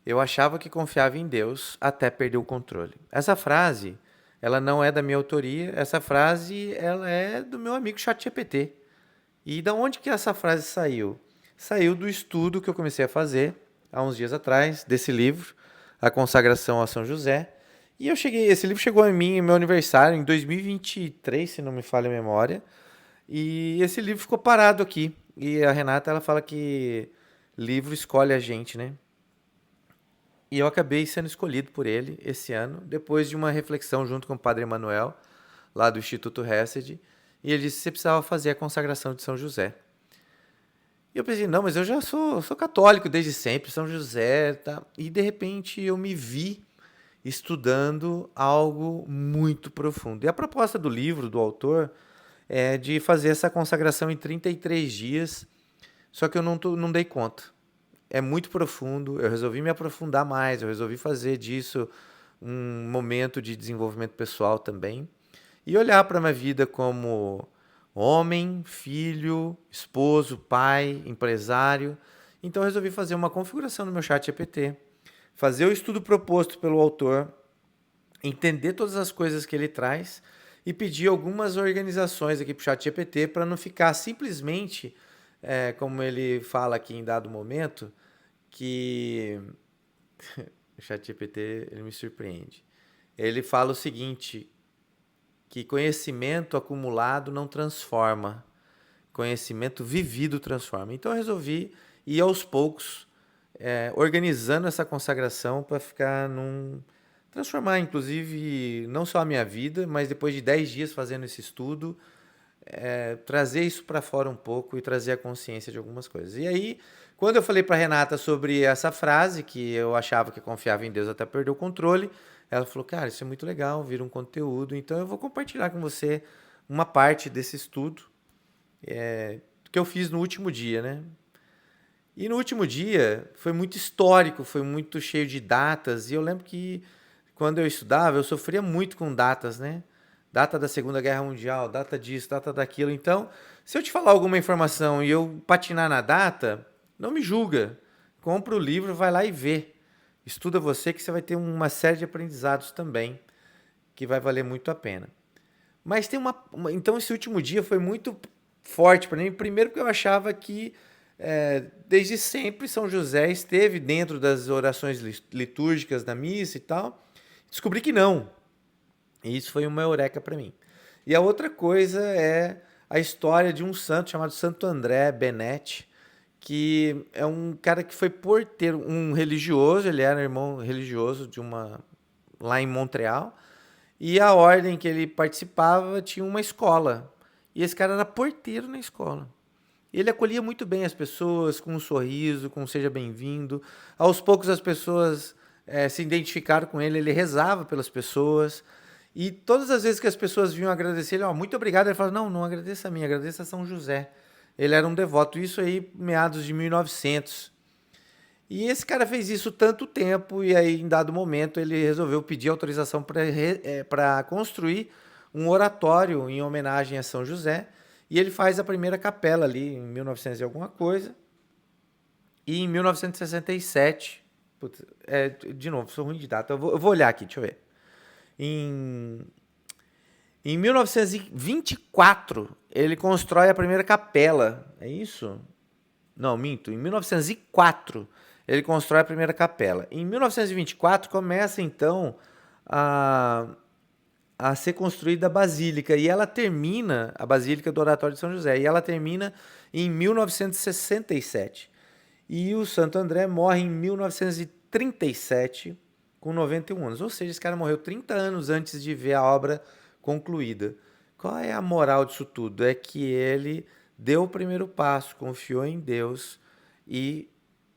Eu achava que confiava em Deus até perder o controle. Essa frase, ela não é da minha autoria, essa frase, ela é do meu amigo ChatGPT. E da onde que essa frase saiu? Saiu do estudo que eu comecei a fazer há uns dias atrás, desse livro, A Consagração a São José. E esse livro chegou a mim em meu aniversário, em 2023, se não me falha a memória. E esse livro ficou parado aqui. E a Renata, ela fala que livro escolhe a gente, né? E eu acabei sendo escolhido por ele esse ano, depois de uma reflexão junto com o Padre Emanuel, lá do Instituto Hesed, e ele disse que você precisava fazer a consagração de São José. E eu pensei, não, mas eu já sou católico desde sempre, São José, tá? E de repente eu me vi estudando algo muito profundo. E a proposta do livro, do autor, é de fazer essa consagração em 33 dias, só que eu não dei conta. É muito profundo, eu resolvi me aprofundar mais, eu resolvi fazer disso um momento de desenvolvimento pessoal também e olhar para a minha vida como homem, filho, esposo, pai, empresário. Então eu resolvi fazer uma configuração no meu chat GPT, fazer o estudo proposto pelo autor, entender todas as coisas que ele traz e pedir algumas organizações aqui para o chat GPT para não ficar simplesmente, como ele fala aqui em dado momento, que o ChatGPT ele me surpreende. Ele fala o seguinte, que conhecimento acumulado não transforma, conhecimento vivido transforma. Então eu resolvi ir aos poucos organizando essa consagração para ficar transformar, inclusive, não só a minha vida, mas depois de 10 dias fazendo esse estudo, trazer isso para fora um pouco e trazer a consciência de algumas coisas. E aí, quando eu falei para Renata sobre essa frase, que eu achava que confiava em Deus até perder o controle, ela falou, cara, isso é muito legal, vira um conteúdo, então eu vou compartilhar com você uma parte desse estudo que eu fiz no último dia, né? E no último dia foi muito histórico, foi muito cheio de datas, e eu lembro que quando eu estudava, eu sofria muito com datas, né? Data da Segunda Guerra Mundial, data disso, data daquilo. Então, se eu te falar alguma informação e eu patinar na data, não me julga. Compra o livro, vai lá e vê. Estuda você que você vai ter uma série de aprendizados também, que vai valer muito a pena. Mas tem então esse último dia foi muito forte para mim. Primeiro porque eu achava que desde sempre São José esteve dentro das orações litúrgicas da missa e tal. Descobri que não. E isso foi uma eureka para mim. E a outra coisa é a história de um santo chamado Santo André Benetti, que é um cara que foi porteiro, um religioso, ele era irmão religioso de uma lá em Montreal, e a ordem que ele participava tinha uma escola. E esse cara era porteiro na escola. Ele acolhia muito bem as pessoas, com um sorriso, com um seja bem-vindo. Aos poucos as pessoas se identificaram com ele, ele rezava pelas pessoas. E todas as vezes que as pessoas vinham agradecer ele, ó, muito obrigado, ele falava, não, não agradeça a mim, agradeça a São José. Ele era um devoto, isso aí meados de 1900. E esse cara fez isso tanto tempo, e aí, em dado momento, ele resolveu pedir autorização para construir um oratório em homenagem a São José. E ele faz a primeira capela ali em 1900 e alguma coisa. E em 1967, putz, de novo, sou ruim de data, eu vou olhar aqui, deixa eu ver. Em, em 1924, ele constrói a primeira capela. É isso? Não, minto. Em 1904, ele constrói a primeira capela. Em 1924, começa então a, a ser construída a Basílica. E ela termina, a Basílica do Oratório de São José. E ela termina em 1967. E o Santo André morre em 1937, com 91 anos. Ou seja, esse cara morreu 30 anos antes de ver a obra concluída. Qual é a moral disso tudo? É que ele deu o primeiro passo, confiou em Deus e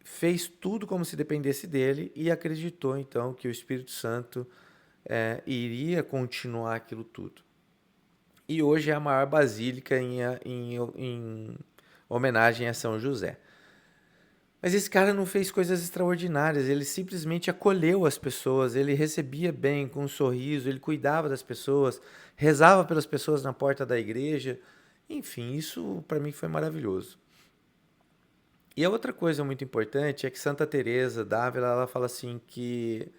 fez tudo como se dependesse dele e acreditou então que o Espírito Santo iria continuar aquilo tudo. E hoje é a maior basílica em homenagem a São José. Mas esse cara não fez coisas extraordinárias, ele simplesmente acolheu as pessoas, ele recebia bem, com um sorriso, ele cuidava das pessoas, rezava pelas pessoas na porta da igreja. Enfim, isso para mim foi maravilhoso. E a outra coisa muito importante é que Santa Teresa d'Ávila, ela fala assim que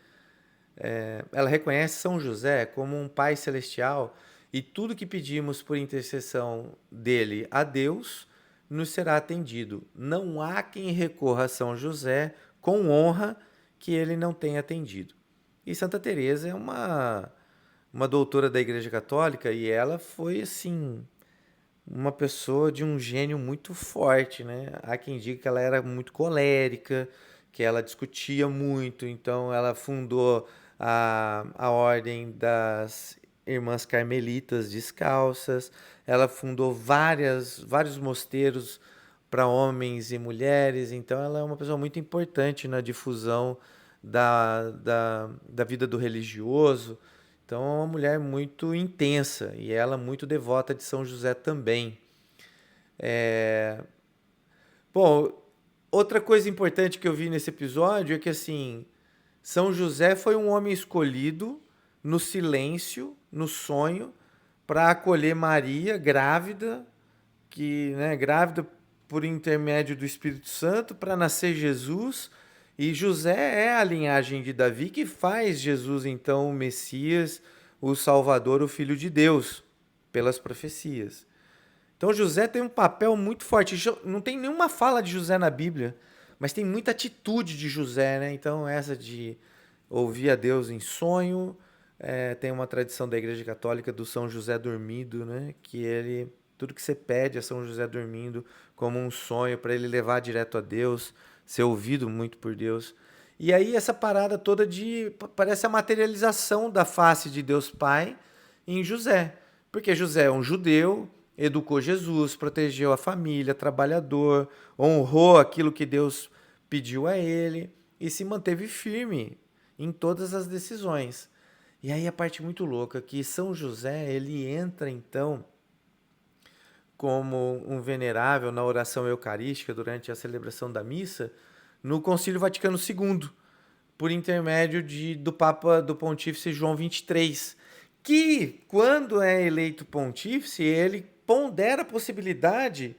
ela reconhece São José como um pai celestial e tudo que pedimos por intercessão dele a Deus nos será atendido. Não há quem recorra a São José com honra que ele não tenha atendido. E Santa Teresa é uma doutora da Igreja Católica e ela foi assim uma pessoa de um gênio muito forte, né? Há quem diga que ela era muito colérica, que ela discutia muito, então ela fundou a ordem das Irmãs Carmelitas Descalças, ela fundou vários mosteiros para homens e mulheres, então ela é uma pessoa muito importante na difusão da vida do religioso. Então é uma mulher muito intensa e ela muito devota de São José também. Bom, outra coisa importante que eu vi nesse episódio é que assim, São José foi um homem escolhido no silêncio, no sonho, para acolher Maria grávida, que, né, grávida por intermédio do Espírito Santo, para nascer Jesus. E José é a linhagem de Davi que faz Jesus então o Messias, o Salvador, o Filho de Deus, pelas profecias. Então José tem um papel muito forte. Não tem nenhuma fala de José na Bíblia, mas tem muita atitude de José, né? Então essa de ouvir a Deus em sonho, tem uma tradição da Igreja Católica do São José dormindo, né? Que ele tudo que você pede a São José dormindo como um sonho para ele levar direto a Deus, ser ouvido muito por Deus. E aí essa parada toda parece a materialização da face de Deus Pai em José, porque José é um judeu, educou Jesus, protegeu a família, trabalhador, honrou aquilo que Deus pediu a ele e se manteve firme em todas as decisões. E aí a parte muito louca que São José, ele entra então como um venerável na oração eucarística durante a celebração da missa no Concílio Vaticano II, por intermédio do Papa, do Pontífice João XXIII, que, quando é eleito pontífice, ele pondera a possibilidade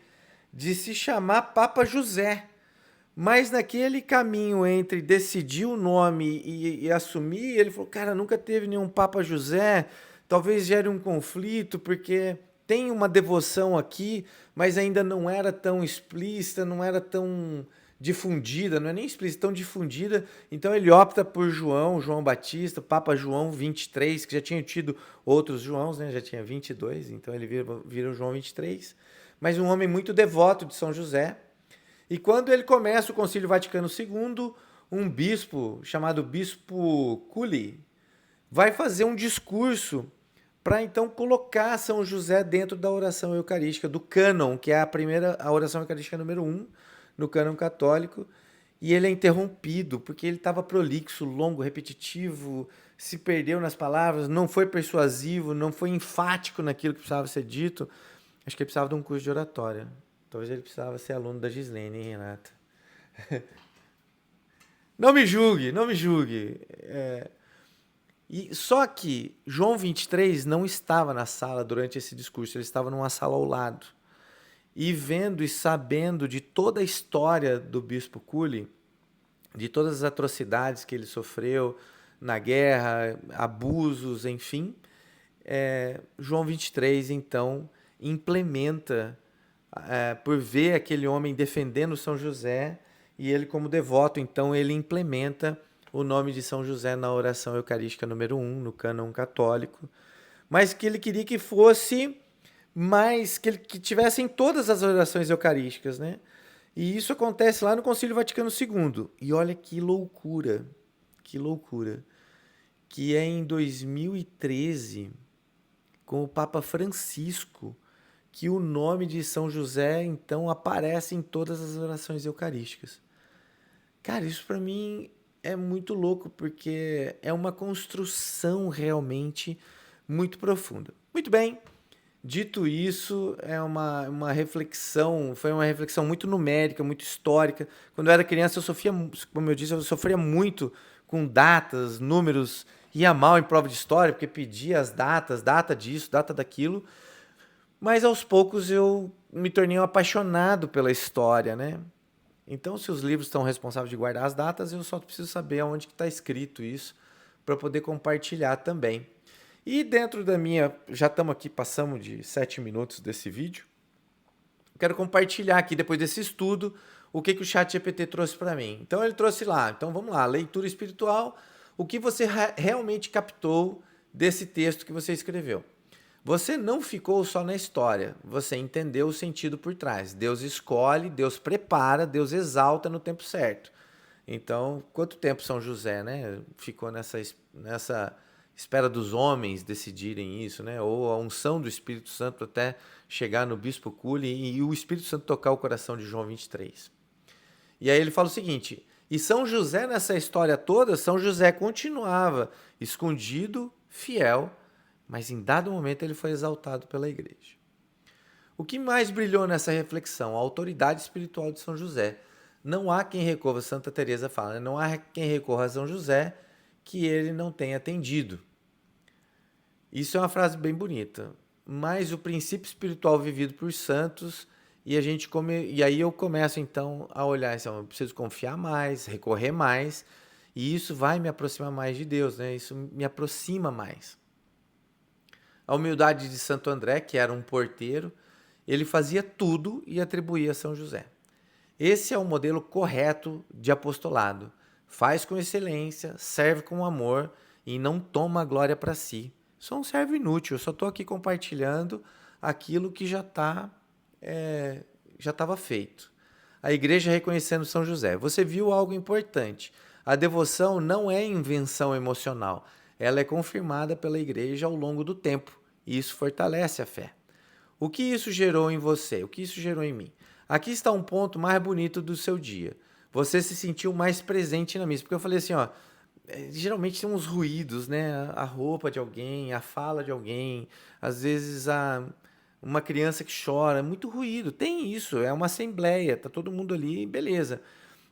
de se chamar Papa José. Mas naquele caminho entre decidir o nome e assumir, ele falou, cara, nunca teve nenhum Papa José, talvez gere um conflito, porque tem uma devoção aqui, mas ainda não era tão explícita, não era tão difundida, não é nem explícita, tão difundida. Então ele opta por João Batista, Papa João 23, que já tinha tido outros Joãos, né? Já tinha 22, então ele vira o João 23. Mas um homem muito devoto de São José. E quando ele começa o Concílio Vaticano II, um bispo chamado Bispo Culi vai fazer um discurso para então colocar São José dentro da oração eucarística, do cânon, que é a oração eucarística número 1 no cânon católico, e ele é interrompido porque ele estava prolixo, longo, repetitivo, se perdeu nas palavras, não foi persuasivo, não foi enfático naquilo que precisava ser dito. Acho que ele precisava de um curso de oratória. Talvez ele precisava ser aluno da Gislene, hein, Renata? Não me julgue, não me julgue. E só que João 23 não estava na sala durante esse discurso, ele estava numa sala ao lado. E vendo e sabendo de toda a história do Bispo Culi, de todas as atrocidades que ele sofreu na guerra, abusos, enfim, João 23, então, implementa, por ver aquele homem defendendo São José, e ele como devoto, então, ele implementa o nome de São José na oração eucarística número 1, no cânon católico, mas que ele queria que fosse mais, que tivesse em todas as orações eucarísticas, né? E isso acontece lá no Concílio Vaticano II. E olha que loucura, que é em 2013, com o Papa Francisco, que o nome de São José, então, aparece em todas as orações eucarísticas. Cara, isso para mim é muito louco, porque é uma construção realmente muito profunda. Muito bem, dito isso, é uma reflexão, foi uma reflexão muito numérica, muito histórica. Quando eu era criança, como eu disse, eu sofria muito com datas, números, ia mal em prova de história, porque pedia as datas, data disso, data daquilo. Mas aos poucos eu me tornei um apaixonado pela história, né? Então, se os livros estão responsáveis de guardar as datas, eu só preciso saber aonde que está escrito isso para poder compartilhar também. E dentro da minha... Já estamos aqui, passamos de 7 minutos desse vídeo. Quero compartilhar aqui, depois desse estudo, o que o ChatGPT trouxe para mim. Então, ele trouxe lá. Então, vamos lá. Leitura espiritual. O que você realmente captou desse texto que você escreveu? Você não ficou só na história, você entendeu o sentido por trás. Deus escolhe, Deus prepara, Deus exalta no tempo certo. Então, quanto tempo São José, né, ficou nessa espera dos homens decidirem isso, né? Ou a unção do Espírito Santo até chegar no Bispo Cule e o Espírito Santo tocar o coração de João 23. E aí ele fala o seguinte: e São José nessa história toda, São José continuava escondido, fiel, mas em dado momento ele foi exaltado pela igreja. O que mais brilhou nessa reflexão? A autoridade espiritual de São José. Não há quem recorra, Santa Teresa fala, né? Não há quem recorra a São José que ele não tenha atendido. Isso é uma frase bem bonita. Mas o princípio espiritual vivido por santos, e aí eu começo então a olhar, então, eu preciso confiar mais, recorrer mais, e isso vai me aproximar mais de Deus, né? Isso me aproxima mais. A humildade de Santo André, que era um porteiro, ele fazia tudo e atribuía a São José. Esse é o modelo correto de apostolado. Faz com excelência, serve com amor e não toma a glória para si. Sou um servo inútil, eu só estou aqui compartilhando aquilo que já estava feito. A igreja reconhecendo São José. Você viu algo importante. A devoção não é invenção emocional. Ela é confirmada pela igreja ao longo do tempo. E isso fortalece a fé. O que isso gerou em você? O que isso gerou em mim? Aqui está um ponto mais bonito do seu dia. Você se sentiu mais presente na missa. Porque eu falei assim, ó, geralmente tem uns ruídos, né? A roupa de alguém, a fala de alguém, às vezes uma criança que chora, muito ruído. Tem isso, é uma assembleia, tá todo mundo ali, beleza.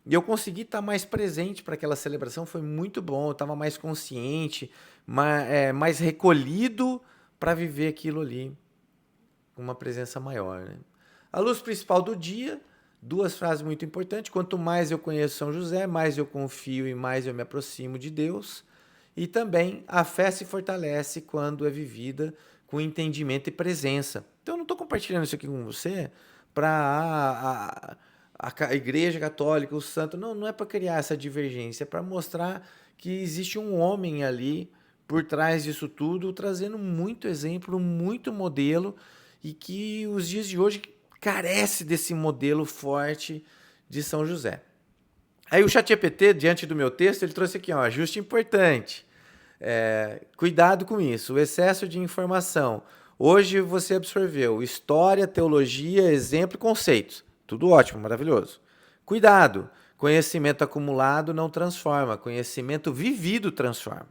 E eu consegui estar mais presente para aquela celebração, foi muito bom, eu estava mais consciente, mais recolhido para viver aquilo ali com uma presença maior. Né? A luz principal do dia, duas frases muito importantes. Quanto mais eu conheço São José, mais eu confio e mais eu me aproximo de Deus. E também a fé se fortalece quando é vivida com entendimento e presença. Então eu não estou compartilhando isso aqui com você para a Igreja Católica, o santo. Não, não é para criar essa divergência, é para mostrar que existe um homem ali por trás disso tudo, trazendo muito exemplo, muito modelo, e que os dias de hoje carece desse modelo forte de São José. Aí o ChatGPT, diante do meu texto, ele trouxe aqui um ajuste importante. Cuidado com isso, o excesso de informação. Hoje você absorveu história, teologia, exemplo e conceitos. Tudo ótimo, maravilhoso. Cuidado, conhecimento acumulado não transforma, conhecimento vivido transforma.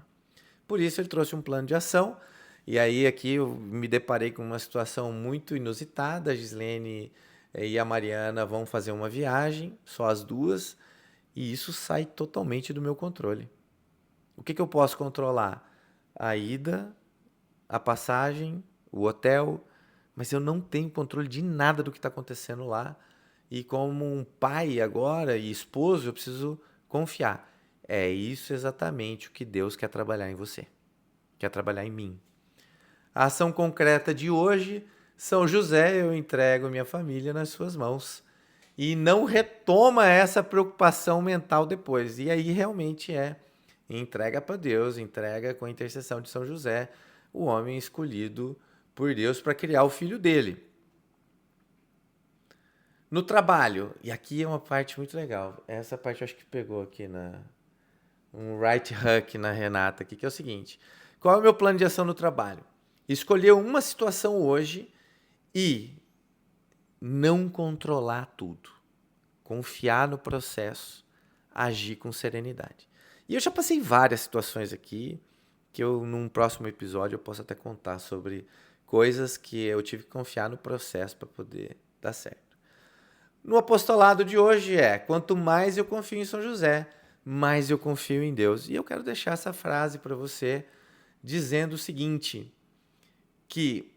Por isso ele trouxe um plano de ação. E aí aqui eu me deparei com uma situação muito inusitada. A Gislene e a Mariana vão fazer uma viagem, só as duas, e isso sai totalmente do meu controle. O que eu posso controlar? A ida, a passagem, o hotel, mas eu não tenho controle de nada do que está acontecendo lá. E como um pai agora e esposo, eu preciso confiar. É isso exatamente o que Deus quer trabalhar em você, quer trabalhar em mim. A ação concreta de hoje, São José, eu entrego minha família nas suas mãos. E não retoma essa preocupação mental depois. E aí realmente entrega para Deus, entrega com a intercessão de São José, o homem escolhido por Deus para criar o filho dele. No trabalho, e aqui é uma parte muito legal, essa parte eu acho que pegou aqui um right hook na Renata aqui, que é o seguinte: qual é o meu plano de ação no trabalho? Escolher uma situação hoje e não controlar tudo. Confiar no processo, agir com serenidade. E eu já passei várias situações aqui, que num próximo episódio eu posso até contar sobre coisas que eu tive que confiar no processo para poder dar certo. No apostolado de hoje quanto mais eu confio em São José, mais eu confio em Deus. E eu quero deixar essa frase para você, dizendo o seguinte, que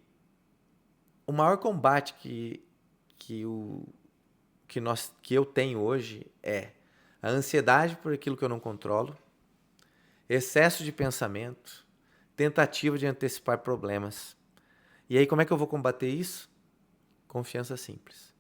o maior combate que que eu tenho hoje é a ansiedade por aquilo que eu não controlo, excesso de pensamento, tentativa de antecipar problemas. E aí, como é que eu vou combater isso? Confiança simples.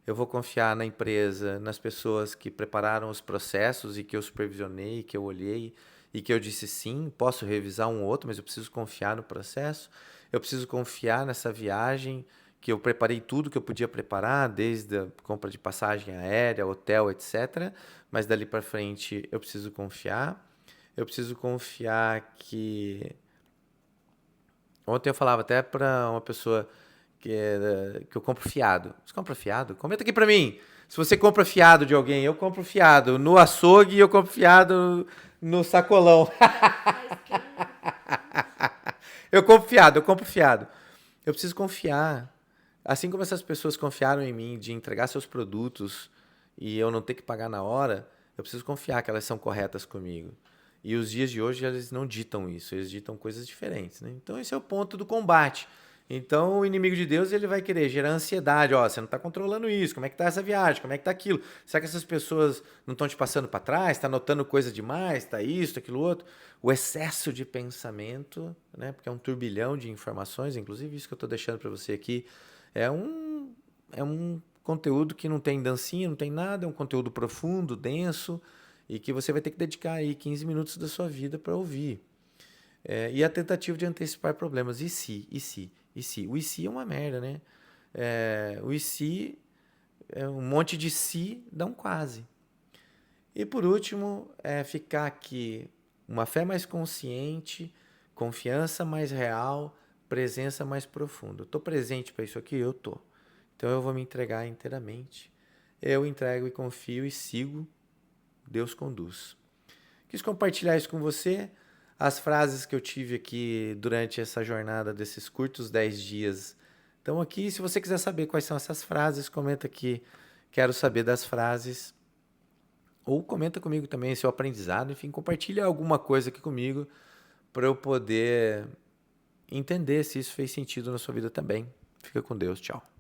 Eu vou confiar na empresa, nas pessoas que prepararam os processos e que eu supervisionei, que eu olhei e que eu disse sim, posso revisar um ou outro, mas eu preciso confiar no processo. Eu preciso confiar nessa viagem, que eu preparei tudo que eu podia preparar, desde a compra de passagem aérea, hotel, etc. Mas dali para frente eu preciso confiar. Eu preciso confiar que... Ontem eu falava até para uma pessoa que eu compro fiado. Você compra fiado? Comenta aqui pra mim. Se você compra fiado de alguém, eu compro fiado no açougue e eu compro fiado no sacolão. Eu compro fiado, eu compro fiado. Eu preciso confiar. Assim como essas pessoas confiaram em mim de entregar seus produtos e eu não ter que pagar na hora, eu preciso confiar que elas são corretas comigo. E os dias de hoje eles não ditam isso, eles ditam coisas diferentes, né? Então esse é o ponto do combate. Então o inimigo de Deus ele vai querer gerar ansiedade. Ó, você não está controlando isso, como é que tá essa viagem, como é que tá aquilo? Será que essas pessoas não estão te passando para trás? Está notando coisa demais? Está isso, aquilo outro? O excesso de pensamento, né? Porque é um turbilhão de informações, inclusive isso que eu estou deixando para você aqui, é um conteúdo que não tem dancinha, não tem nada, é um conteúdo profundo, denso, e que você vai ter que dedicar aí 15 minutos da sua vida para ouvir. E a tentativa de antecipar problemas. E se? E se? E se? O e se é uma merda, né? O e se, um monte de se dá um quase. E por último, ficar aqui uma fé mais consciente, confiança mais real, presença mais profunda. Estou presente para isso aqui? Eu estou. Então eu vou me entregar inteiramente. Eu entrego e confio e sigo. Deus conduz. Quis compartilhar isso com você. As frases que eu tive aqui durante essa jornada desses curtos 10 dias estão aqui. Se você quiser saber quais são essas frases, comenta aqui. Quero saber das frases. Ou comenta comigo também seu aprendizado. Enfim, compartilha alguma coisa aqui comigo para eu poder entender se isso fez sentido na sua vida também. Fica com Deus. Tchau.